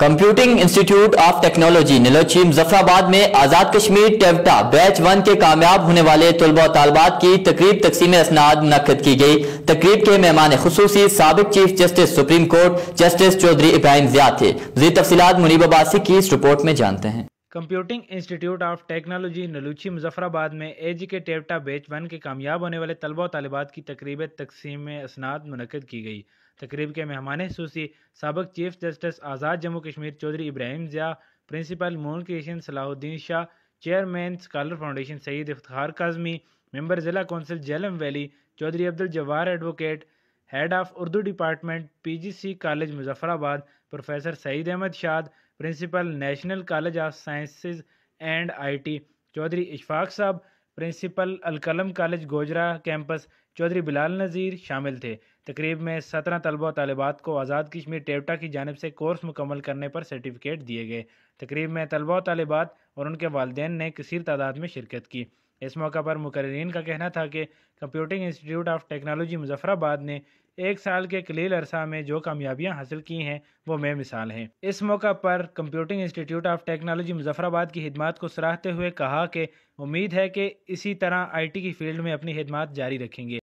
Computing institute of technology Nilochi Muzaffarabad میں Azad Kashmir Toyota بیچ 1 کے کامیاب ہونے والے طلباء و طالبات کی تقریب تقسیم اسناد منعقد کی گئی۔ تقریب کے مہمان خصوصی سابق chief justice supreme court justice Chaudhry Ibrahim Zia تھے۔ مزید تفصیلات منیب عباسی کی اس رپورٹ میں جانتے ہیں۔ Computing institute of technology Nilochi Muzaffarabad میں AG کے ٹیوٹا بیچ 1 کے کامیاب ہونے والے طلباء و طالبات کی تقریب تقسیم اسناد منعقد کی گئی۔ تقریب کے مہمان خصوصی سابق chief justice Azad Jammu Kashmir Chaudhry Ibrahim Zia, principal مون کریشن Salah Uddin Shah, chairman scholar foundation Syed Iftikhar Kazmi, member ضلع council Jhelum valley Chaudhry Abduljabbar advocate, head of Urdu department PGC college Muzaffarabad professor Saeed Ahmed Shad, principal national college of sciences and IT Chaudhry Ashfaq sahab, principal Al Qalam college Gujra campus Chaudhry Bilal Nazir شامل تھے۔ تقریب میں 17 طلباء و طالبات کو آزاد کشمیر ٹیوٹا کی جانب سے کورس مکمل کرنے پر سرٹیفکیٹ دیے گئے۔ تقریب میں طلباء و طالبات اور ان کے والدین نے کثیر تعداد میں شرکت کی۔ اس موقع پر مقررین کا کہنا تھا کہ computing institute of technology Muzaffarabad نے 1 سال کے قلیل عرصہ میں جو کامیابیاں حاصل کی ہیں وہ بے مثال ہیں۔ اس موقع پر computing institute of technology Muzaffarabad کی خدمات کو سراہتے ہوئے کہا کہ امید ہے کہ اسی طرح IT کی فیلڈ میں اپنی خدمات جاری رکھیں گے۔